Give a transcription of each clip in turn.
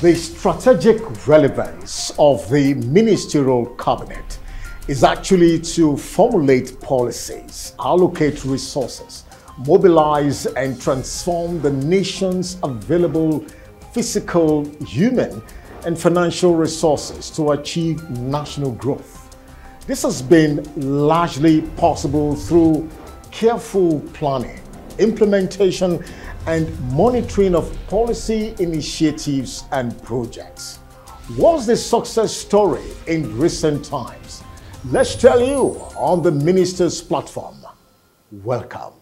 The strategic relevance of the Ministerial Cabinet is actually to formulate policies, allocate resources, mobilize and transform the nation's available physical, human, and financial resources to achieve national growth. This has been largely possible through careful planning, implementation, and monitoring of policy initiatives and projects. What's the success story in recent times? Let's tell you on the Minister's platform. Welcome.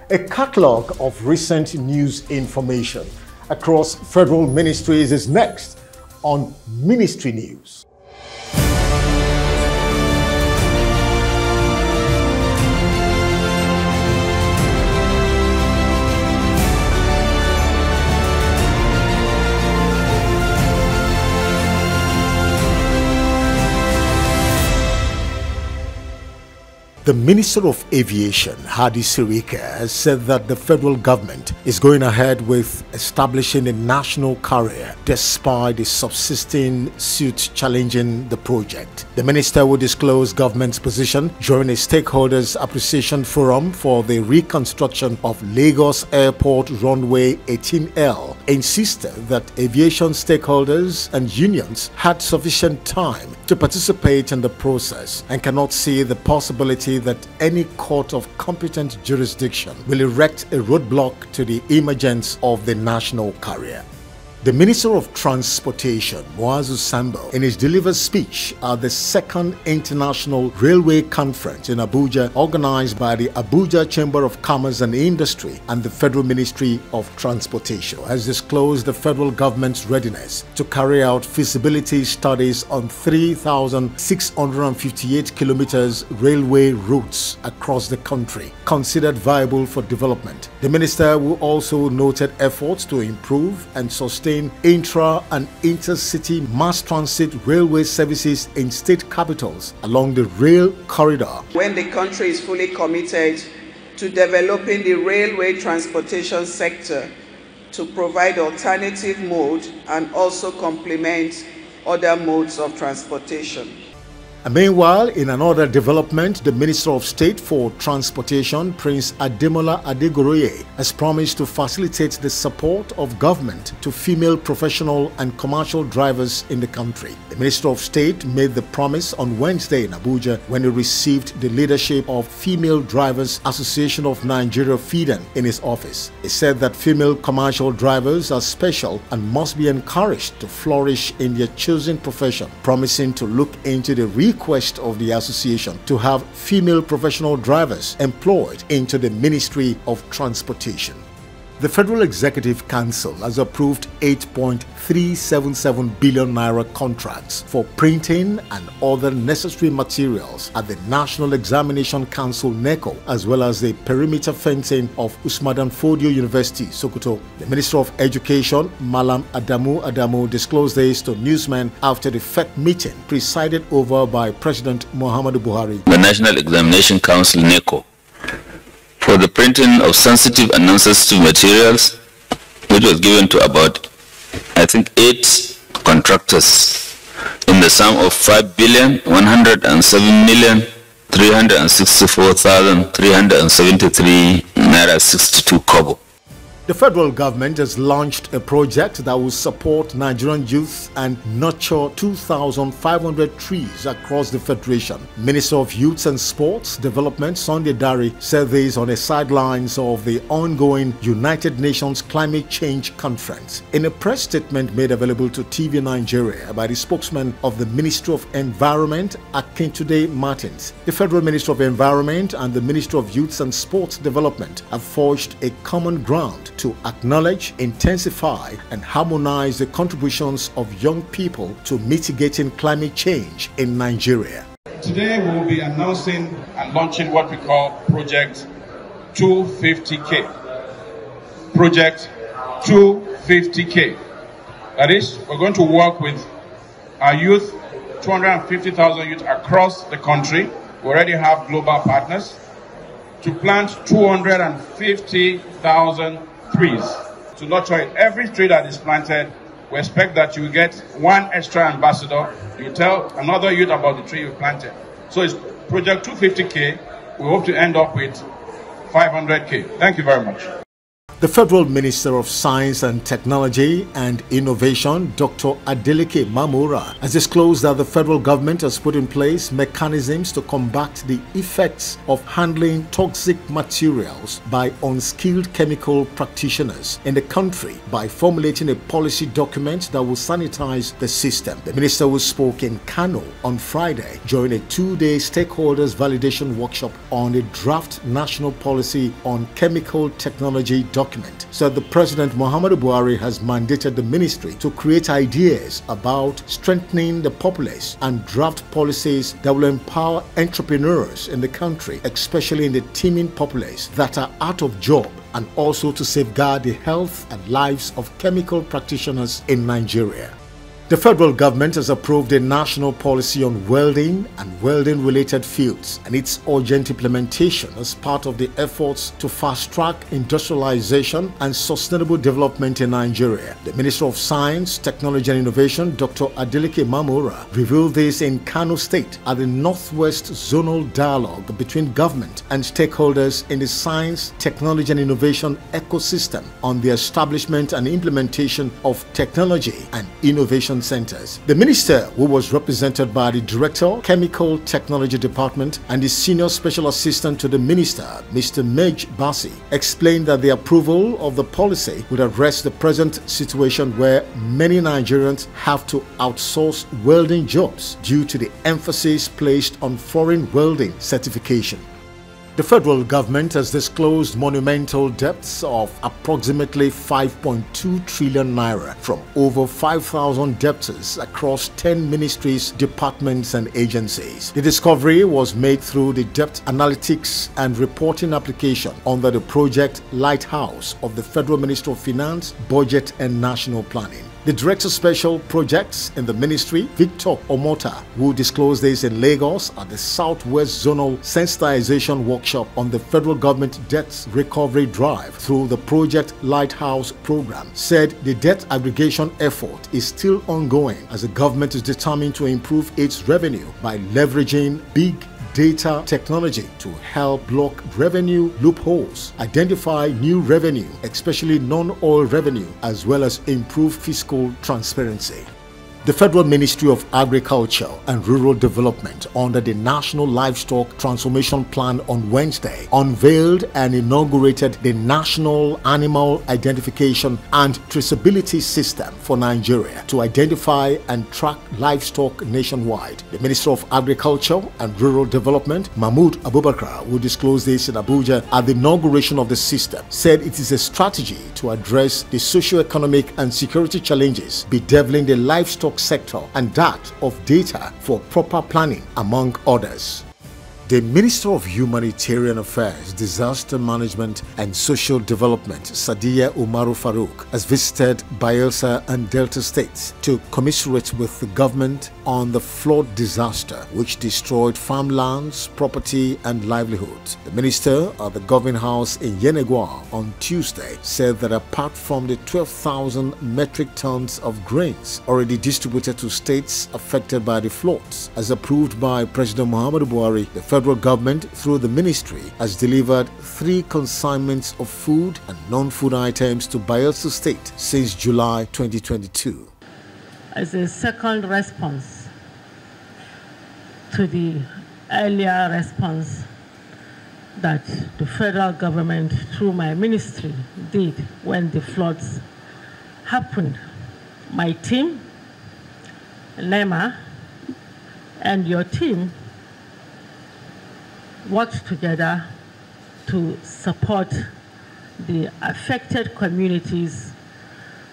A catalog of recent news information across federal ministries is next on Ministry News. The Minister of Aviation, Hadi Sirika, has said that the federal government is going ahead with establishing a national carrier despite the subsisting suit challenging the project. The minister will disclose government's position during a stakeholders appreciation forum for the reconstruction of Lagos Airport Runway 18L, insisted that aviation stakeholders and unions had sufficient time to participate in the process and cannot see the possibility that any court of competent jurisdiction will erect a roadblock to the emergence of the national carrier. The Minister of Transportation, Muazu Sambo, in his delivered speech at the second International Railway Conference in Abuja, organized by the Abuja Chamber of Commerce and Industry and the Federal Ministry of Transportation, has disclosed the federal government's readiness to carry out feasibility studies on 3,658 kilometers railway routes across the country, considered viable for development. The minister will also noted efforts to improve and sustain intra and intercity mass transit railway services in state capitals along the rail corridor. When the country is fully committed to developing the railway transportation sector to provide alternative mode and also complement other modes of transportation. Meanwhile, in another development, the Minister of State for Transportation, Prince Ademola Adegoroye, has promised to facilitate the support of government to female professional and commercial drivers in the country. The Minister of State made the promise on Wednesday in Abuja when he received the leadership of Female Drivers Association of Nigeria (FIDAN) in his office. He said that female commercial drivers are special and must be encouraged to flourish in their chosen profession, promising to look into the request of the association to have female professional drivers employed into the Ministry of Transportation. The Federal Executive Council has approved 8.377 billion naira contracts for printing and other necessary materials at the National Examination Council (NECO), as well as the perimeter fencing of Usman Dan Fodio University, Sokoto. The Minister of Education, Malam Adamu, disclosed this to newsmen after the FEC meeting presided over by President Muhammadu Buhari. The National Examination Council (NECO) for the printing of sensitive and non-sensitive materials, which was given to about, I think, 8 contractors in the sum of 5,107,364,373 naira 62 kobo. The federal government has launched a project that will support Nigerian youth and nurture 2,500 trees across the federation. Minister of Youth and Sports Development Sunday Dari said this on the sidelines of the ongoing United Nations Climate Change Conference. In a press statement made available to TV Nigeria by the spokesman of the Ministry of Environment, Akintunde Martins, the Federal Minister of Environment and the Ministry of Youth and Sports Development have forged a common ground to acknowledge, intensify, and harmonize the contributions of young people to mitigating climate change in Nigeria. Today we will be announcing and launching what we call Project 250K. Project 250K. That is, we're going to work with our youth 250,000 youth across the country. We already have global partners to plant 250,000 trees. To nurture every tree that is planted, we expect that you get one extra ambassador. You tell another youth about the tree you planted. So it's project 250K. We hope to end up with 500K. Thank you very much. The Federal Minister of Science and Technology and Innovation, Dr. Adeleke Mamora, has disclosed that the federal government has put in place mechanisms to combat the effects of handling toxic materials by unskilled chemical practitioners in the country by formulating a policy document that will sanitize the system. The minister, who spoke in Kano on Friday during a two-day stakeholders validation workshop on a draft national policy on chemical technology document, said the President Muhammadu Buhari has mandated the ministry to create ideas about strengthening the populace and draft policies that will empower entrepreneurs in the country, especially in the teeming populace that are out of job, and also to safeguard the health and lives of chemical practitioners in Nigeria. The federal government has approved a national policy on welding and welding-related fields and its urgent implementation as part of the efforts to fast-track industrialization and sustainable development in Nigeria. The Minister of Science, Technology and Innovation, Dr. Adeleke Mamora, revealed this in Kano State at the Northwest Zonal Dialogue between government and stakeholders in the science, technology and innovation ecosystem on the establishment and implementation of technology and innovation centers. The minister, who was represented by the Director, Chemical Technology Department, and the Senior Special Assistant to the Minister, Mr. Mej Bassi, explained that the approval of the policy would address the present situation where many Nigerians have to outsource welding jobs due to the emphasis placed on foreign welding certification. The federal government has disclosed monumental debts of approximately 5.2 trillion naira from over 5,000 debtors across 10 ministries, departments and agencies. The discovery was made through the debt analytics and reporting application under the project Lighthouse of the Federal Ministry of Finance, Budget and National Planning. The Director Special Projects in the Ministry, Victor Omota, who disclosed this in Lagos at the Southwest Zonal Sensitization Workshop on the Federal Government Debt Recovery Drive through the Project Lighthouse program, said the debt aggregation effort is still ongoing as the government is determined to improve its revenue by leveraging big data technology to help block revenue loopholes, identify new revenue, especially non-oil revenue, as well as improve fiscal transparency. The Federal Ministry of Agriculture and Rural Development, under the National Livestock Transformation Plan on Wednesday, unveiled and inaugurated the National Animal Identification and Traceability System for Nigeria to identify and track livestock nationwide. The Minister of Agriculture and Rural Development, Mahmood Abubakar, who disclosed this in Abuja at the inauguration of the system, said it is a strategy to address the socio-economic and security challenges bedeviling the livestock sector and that of data for proper planning, among others. The Minister of Humanitarian Affairs, Disaster Management and Social Development, Sadiya Umaru Farouk, has visited Bayelsa and Delta states to commiserate with the government on the flood disaster which destroyed farmlands, property and livelihoods. The minister at the Government House in Yenegua on Tuesday said that apart from the 12,000 metric tons of grains already distributed to states affected by the floods, as approved by President Muhammadu Buhari, the federal government through the ministry has delivered 3 consignments of food and non-food items to Bayelsa State since July 2022. As a second response to the earlier response that the federal government through my ministry did when the floods happened, my team, NEMA, and your team worked together to support the affected communities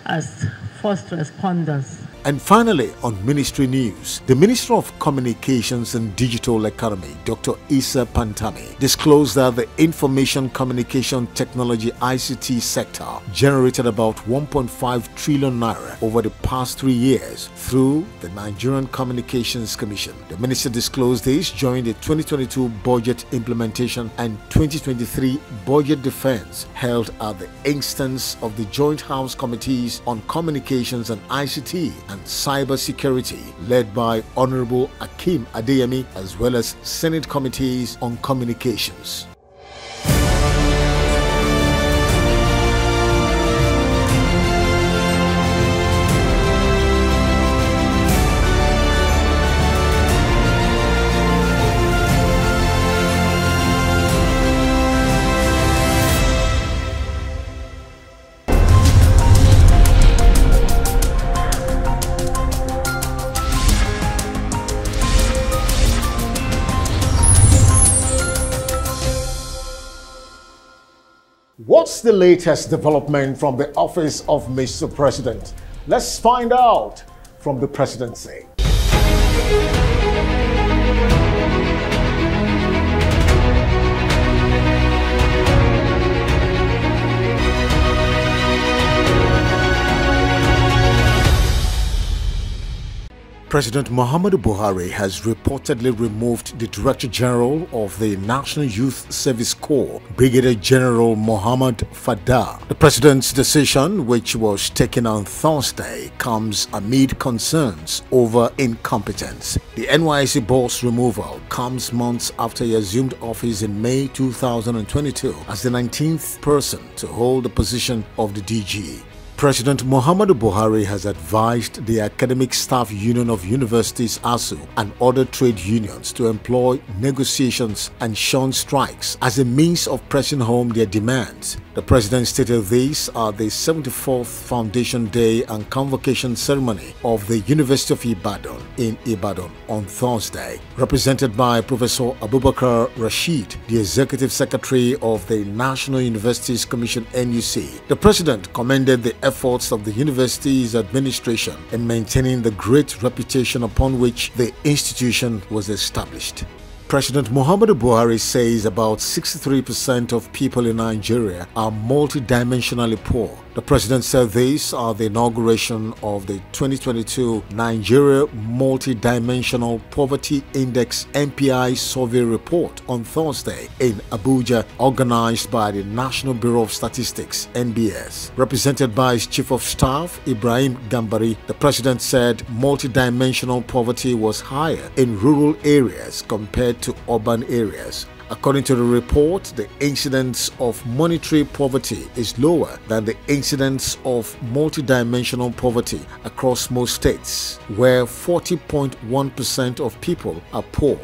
as first responders. And finally, on Ministry News, the Minister of Communications and Digital Economy, Dr. Issa Pantami, disclosed that the Information Communication Technology ICT sector generated about 1.5 trillion naira over the past 3 years through the Nigerian Communications Commission. The minister disclosed this during the 2022 Budget Implementation and 2023 Budget Defense held at the instance of the Joint House Committees on Communications and ICT and Cyber Security, led by Honorable Akim Adeyemi, as well as Senate Committees on Communications. What's the latest development from the office of Mr. President? Let's find out from the presidency. President Muhammadu Buhari has reportedly removed the Director General of the National Youth Service Corps, Brigadier General Muhammad Fada. The president's decision, which was taken on Thursday, comes amid concerns over incompetence. The NYSC boss removal comes months after he assumed office in May 2022 as the 19th person to hold the position of the DG. President Muhammadu Buhari has advised the Academic Staff Union of Universities ASU and other trade unions to employ negotiations and shun strikes as a means of pressing home their demands. The president stated this at the 74th Foundation Day and Convocation Ceremony of the University of Ibadan in Ibadan on Thursday. Represented by Professor Abubakar Rashid, the Executive Secretary of the National Universities Commission NUC, the president commended the efforts of the university's administration in maintaining the great reputation upon which the institution was established. President Muhammadu Buhari says about 63% of people in Nigeria are multidimensionally poor. The president said this at the inauguration of the 2022 Nigeria Multidimensional Poverty Index MPI Survey Report on Thursday in Abuja, organized by the National Bureau of Statistics (NBS). Represented by his Chief of Staff, Ibrahim Gambari, the president said multidimensional poverty was higher in rural areas compared to urban areas. According to the report, the incidence of monetary poverty is lower than the incidence of multidimensional poverty across most states, where 40.1% of people are poor.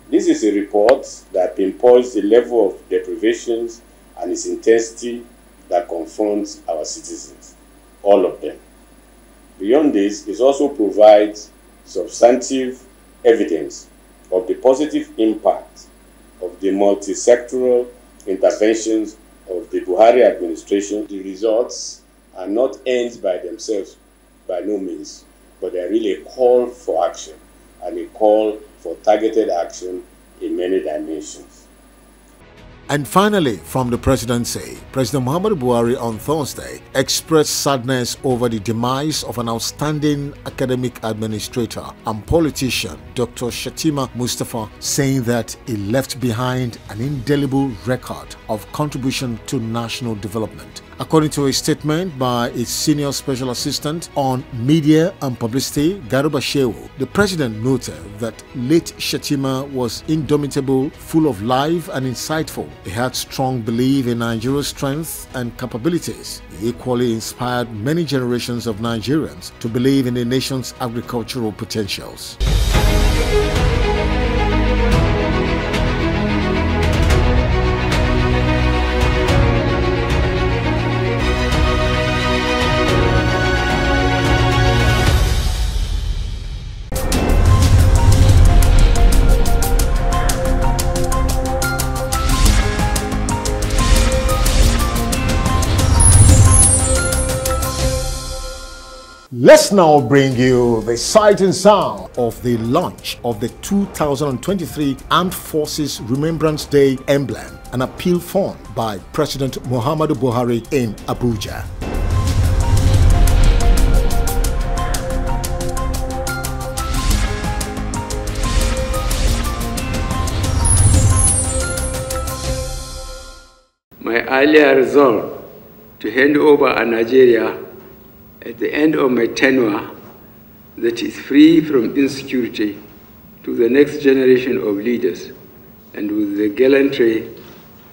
This is a report that pinpoints the level of deprivations and its intensity that confronts our citizens, all of them. Beyond this, it also provides substantive evidence of the positive impact of the multi-sectoral interventions of the Buhari administration. The results are not ends by themselves, by no means, but they are really a call for action and a call for targeted action in many dimensions. And finally, from the presidency, President Muhammadu Buhari on Thursday expressed sadness over the demise of an outstanding academic administrator and politician, Dr. Shatima Mustapha, saying that he left behind an indelible record of contribution to national development. According to a statement by its senior special assistant on media and publicity, Garuba Shehu, the president noted that late Shatima was indomitable, full of life and insightful. He had strong belief in Nigeria's strength and capabilities. He equally inspired many generations of Nigerians to believe in the nation's agricultural potentials. Let's now bring you the sight and sound of the launch of the 2023 Armed Forces Remembrance Day emblem, an appeal formed by President Muhammadu Buhari in Abuja. My earlier resolve to hand over a Nigeria at the end of my tenure that is free from insecurity to the next generation of leaders, and with the gallantry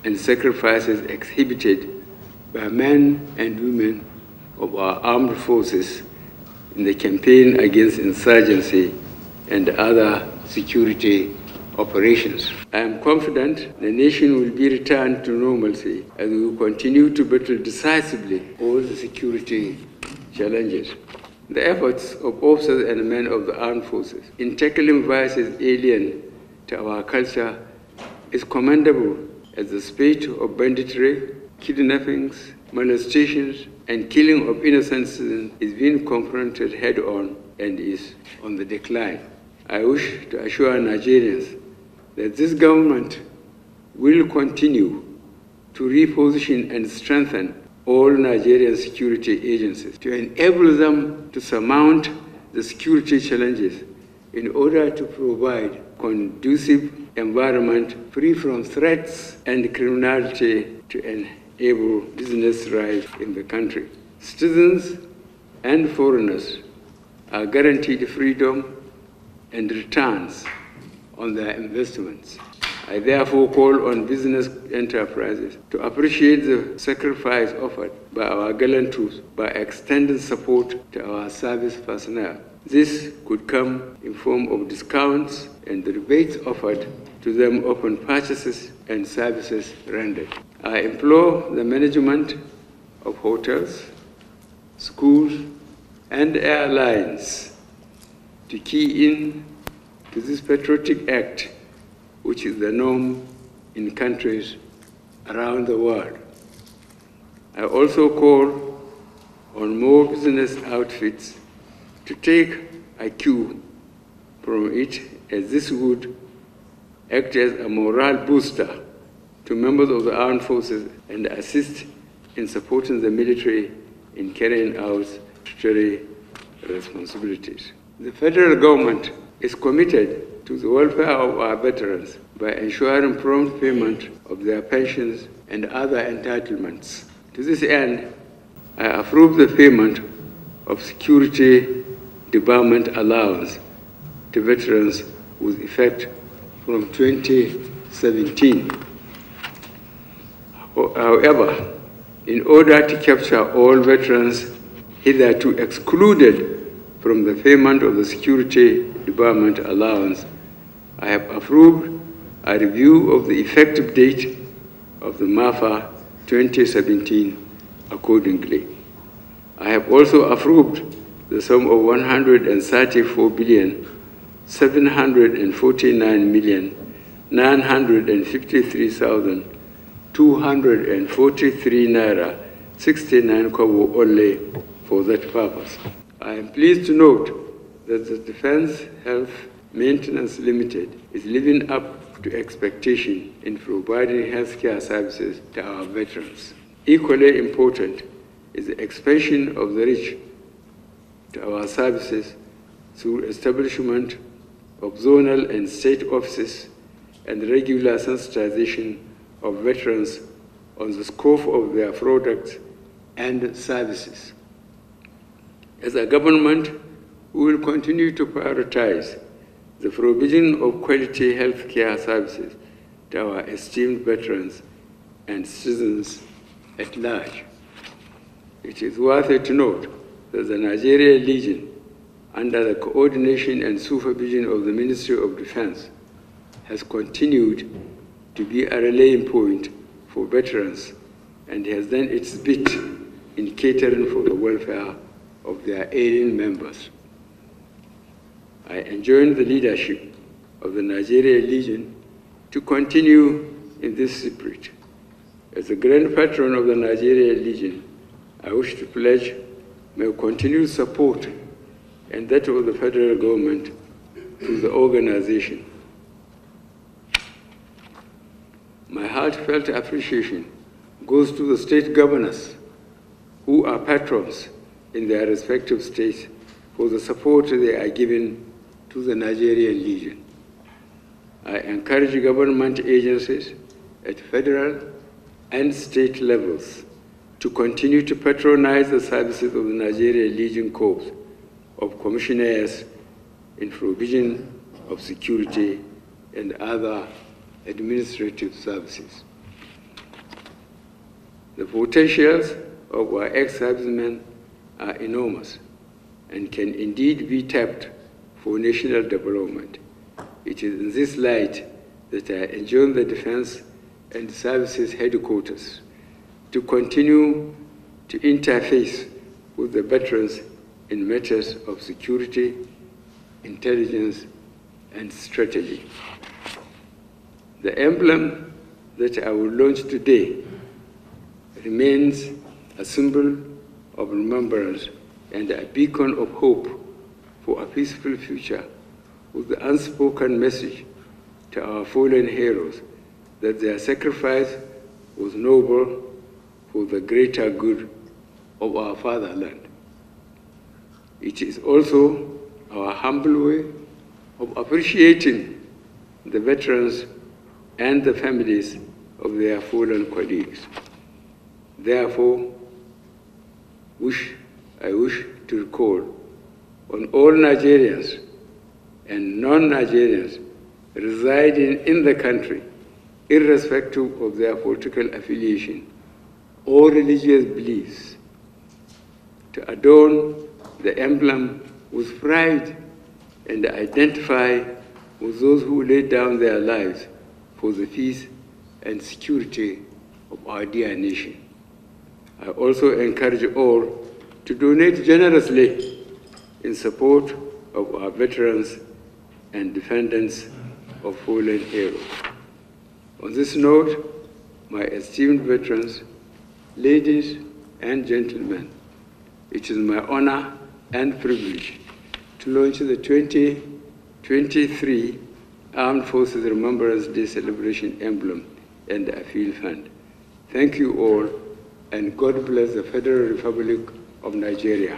and sacrifices exhibited by men and women of our armed forces in the campaign against insurgency and other security operations. I am confident the nation will be returned to normalcy as we will continue to battle decisively all the security challenges. The efforts of officers and men of the armed forces in tackling vices alien to our culture is commendable, as the spate of banditry, kidnappings, molestations, and killing of innocent citizens is being confronted head-on and is on the decline. I wish to assure Nigerians that this government will continue to reposition and strengthen all Nigerian security agencies to enable them to surmount the security challenges in order to provide conducive environment free from threats and criminality to enable business rise in the country. Citizens and foreigners are guaranteed freedom and returns on their investments. I therefore call on business enterprises to appreciate the sacrifice offered by our gallant troops by extending support to our service personnel. This could come in form of discounts and rebates offered to them upon purchases and services rendered. I implore the management of hotels, schools, and airlines to key in to this patriotic act, which is the norm in countries around the world. I also call on more business outfits to take a cue from it, as this would act as a morale booster to members of the armed forces and assist in supporting the military in carrying out statutory responsibilities. The federal government is committed to the welfare of our veterans by ensuring prompt payment of their pensions and other entitlements. To this end, I approve the payment of security debarment allowance to veterans with effect from 2017. However, in order to capture all veterans hitherto excluded from the payment of the security debarment allowance, I have approved a review of the effective date of the MAFA 2017 accordingly. I have also approved the sum of 134,749,953,243 naira 69 kobo only for that purpose. I am pleased to note that the Defense Health Maintenance Limited is living up to expectation in providing healthcare services to our veterans. Equally important is the expansion of the reach to our services through establishment of zonal and state offices and regular sensitization of veterans on the scope of their products and services. As a government, we will continue to prioritize the provision of quality health care services to our esteemed veterans and citizens at large. It is worthy to note that the Nigerian Legion, under the coordination and supervision of the Ministry of Defense, has continued to be a rallying point for veterans and has done its bit in catering for the welfare of their ailing members. I enjoin the leadership of the Nigerian Legion to continue in this spirit. As the Grand Patron of the Nigerian Legion, I wish to pledge my continued support and that of the federal government to the organization. My heartfelt appreciation goes to the state governors who are patrons in their respective states for the support they are giving to the Nigerian Legion. I encourage government agencies at federal and state levels to continue to patronize the services of the Nigerian Legion Corps of Commissioners in provision of security and other administrative services. The potentials of our ex-servicemen are enormous and can indeed be tapped for national development. It is in this light that I enjoin the Defense and Services Headquarters to continue to interface with the veterans in matters of security, intelligence, and strategy. The emblem that I will launch today remains a symbol of remembrance and a beacon of hope for a peaceful future, with the unspoken message to our fallen heroes that their sacrifice was noble for the greater good of our fatherland. It is also our humble way of appreciating the veterans and the families of their fallen colleagues. Therefore, I wish to recall on all Nigerians and non-Nigerians residing in the country, irrespective of their political affiliation or religious beliefs, to adorn the emblem with pride and identify with those who laid down their lives for the peace and security of our dear nation. I also encourage all to donate generously in support of our veterans and defendants of fallen heroes. On this note, my esteemed veterans, ladies and gentlemen, it is my honor and privilege to launch the 2023 Armed Forces Remembrance Day Celebration Emblem and Appeal Fund. Thank you all, and God bless the Federal Republic of Nigeria.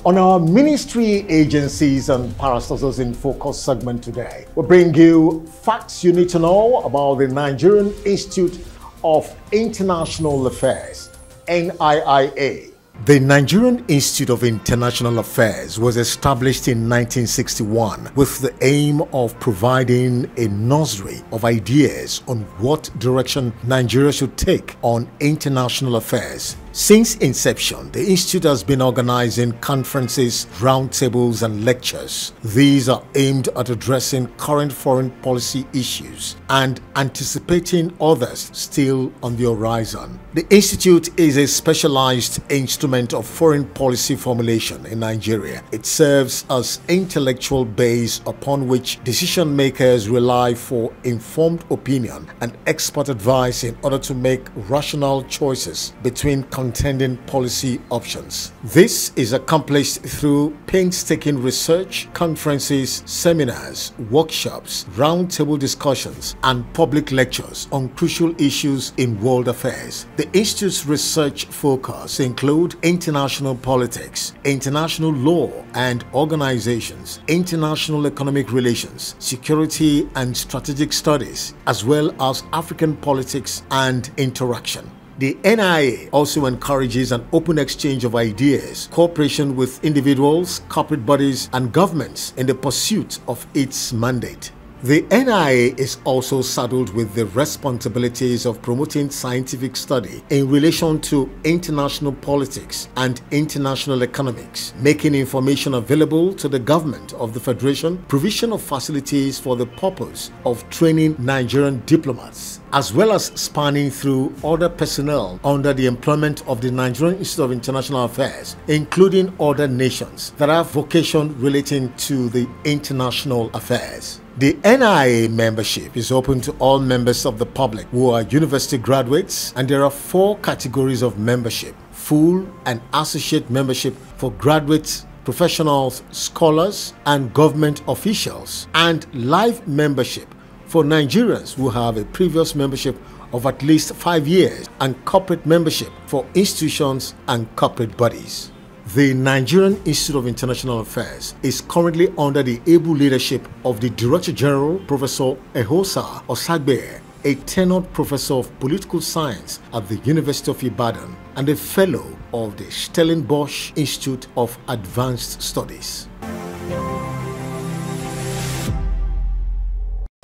On our ministry, agencies, and parastatals in focus segment today, we bring you facts you need to know about the Nigerian Institute of International Affairs, NIIA. The Nigerian Institute of International Affairs was established in 1961 with the aim of providing a nursery of ideas on what direction Nigeria should take on international affairs. Since inception, the Institute has been organizing conferences, roundtables, and lectures. These are aimed at addressing current foreign policy issues and anticipating others still on the horizon. The Institute is a specialized instrument of foreign policy formulation in Nigeria. It serves as intellectual base upon which decision makers rely for informed opinion and expert advice in order to make rational choices between contending policy options. This is accomplished through painstaking research, conferences, seminars, workshops, roundtable discussions, and public lectures on crucial issues in world affairs. The Institute's research focus include international politics, international law and organizations, international economic relations, security and strategic studies, as well as African politics and interaction. The NIA also encourages an open exchange of ideas, cooperation with individuals, corporate bodies, and governments in the pursuit of its mandate. The NIA is also saddled with the responsibilities of promoting scientific study in relation to international politics and international economics, making information available to the government of the Federation, provision of facilities for the purpose of training Nigerian diplomats, as well as spanning through other personnel under the employment of the Nigerian Institute of International Affairs, including other nations that have vocation relating to the international affairs. The NIA membership is open to all members of the public who are university graduates, and there are 4 categories of membership: full and associate membership for graduates, professionals, scholars, and government officials, and life membership for Nigerians who have a previous membership of at least 5 years, and corporate membership for institutions and corporate bodies. The Nigerian Institute of International Affairs is currently under the able leadership of the Director General, Professor Ehosa Osagbe, a tenured professor of political science at the University of Ibadan and a fellow of the Stellenbosch Institute of Advanced Studies.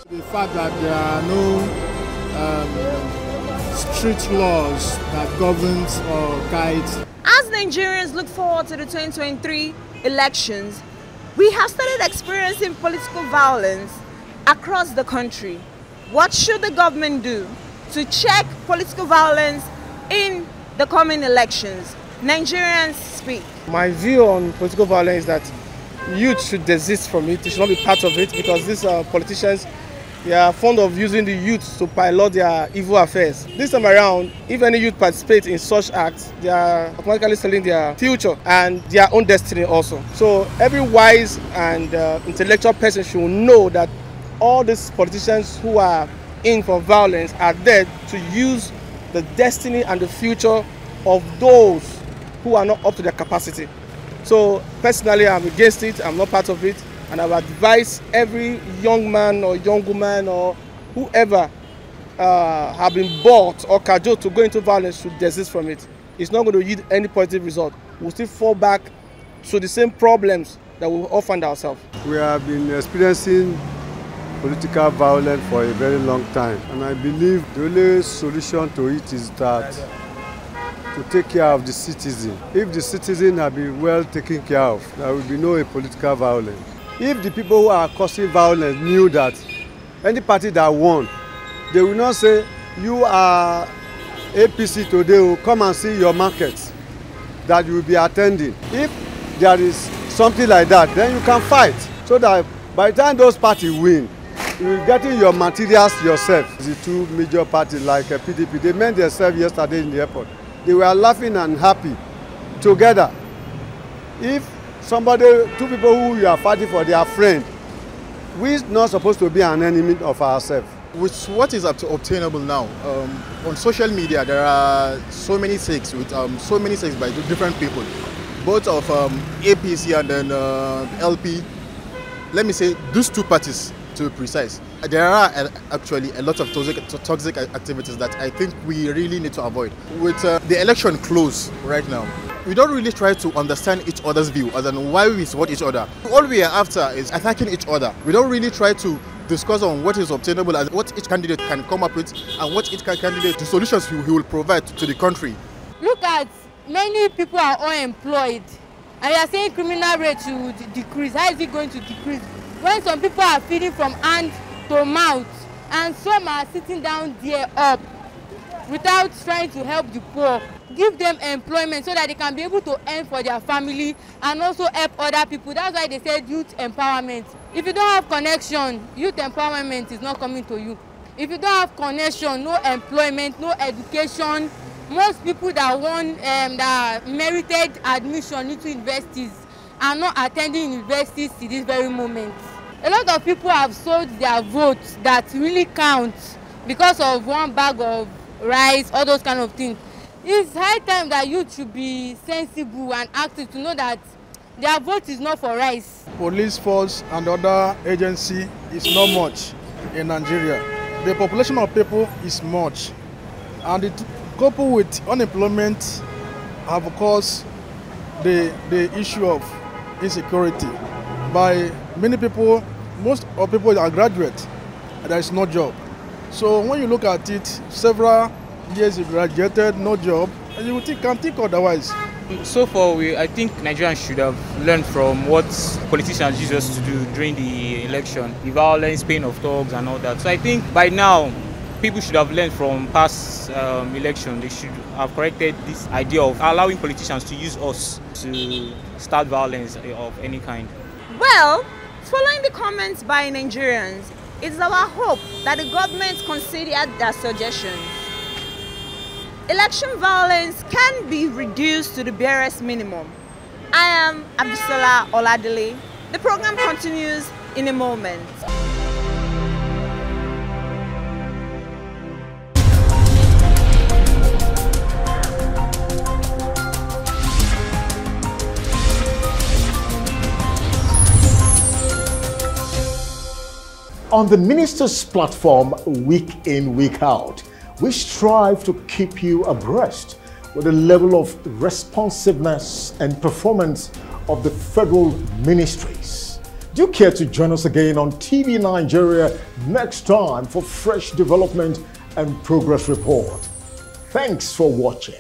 The fact that there are no strict laws that governs or guides. As Nigerians look forward to the 2023 elections, we have started experiencing political violence across the country. What should the government do to check political violence in the coming elections? Nigerians speak. My view on political violence is that youth should desist from it. They should not be part of it, because these politicians, they are fond of using the youth to pilot their evil affairs. This time around, if any youth participate in such acts, they are automatically selling their future and their own destiny also. So every wise and intellectual person should know that all these politicians who are in for violence are there to use the destiny and the future of those who are not up to their capacity. So personally, I'm against it. I'm not part of it. And I would advise every young man or young woman or whoever have been bought or cajoled to go into violence should desist from it. It's not going to yield any positive result. We'll still fall back to the same problems that we all find ourselves. We have been experiencing political violence for a very long time, and I believe the only solution to it is that to take care of the citizen. If the citizen have been well taken care of, there will be no political violence. If the people who are causing violence knew that any party that won, they will not say, you are APC today, will come and see your market that you will be attending. If there is something like that, then you can fight, so that by the time those parties win, you will get in your materials yourself. The 2 major parties like PDP, they met themselves yesterday in the airport. They were laughing and happy together. If 2 people who you are fighting for, they are friends, we are not supposed to be an enemy of ourselves. With what is obtainable now, on social media there are so many takes with so many takes by different people, both of APC and then LP. Let me say these 2 parties to be precise. There are actually a lot of toxic activities that I think we really need to avoid. With the election close right now, we don't really try to understand each other's view as in why we support each other. All we are after is attacking each other. We don't really try to discuss on what is obtainable and what each candidate can come up with and what each candidate, the solutions he will provide to the country. Look at many people are unemployed, and you are saying criminal rate should decrease. How is it going to decrease when some people are feeding from hand to mouth and some are sitting down there up without trying to help the poor? Give them employment so that they can be able to earn for their family and also help other people. That's why they said youth empowerment. If you don't have connection, youth empowerment is not coming to you. If you don't have connection, no employment, no education. Most people that won that merited admission into universities are not attending universities to this very moment. A lot of people have sold their votes that really count because of 1 bag of rice, all those kind of things. It's high time that youth should be sensible and active to know that their vote is not for rice. Police force and other agency is not much in Nigeria. The population of people is much, and it coupled with unemployment have caused the issue of insecurity by many people most of people are graduates and there is no job. So when you look at it, several years you graduated, no job, and you can't think otherwise. So far, I think Nigerians should have learned from what politicians used us to do during the election, the violence, pain of thugs and all that. So I think by now, people should have learned from past election. They should have corrected this idea of allowing politicians to use us to start violence of any kind. Well, following the comments by Nigerians, it's our hope that the government considered their suggestions. Election violence can be reduced to the barest minimum. I am Abisola Oladele. The program continues in a moment. On the Minister's platform, week in, week out, we strive to keep you abreast with the level of responsiveness and performance of the federal ministries. Do you care to join us again on TV Nigeria next time for fresh development and progress report? Thanks for watching.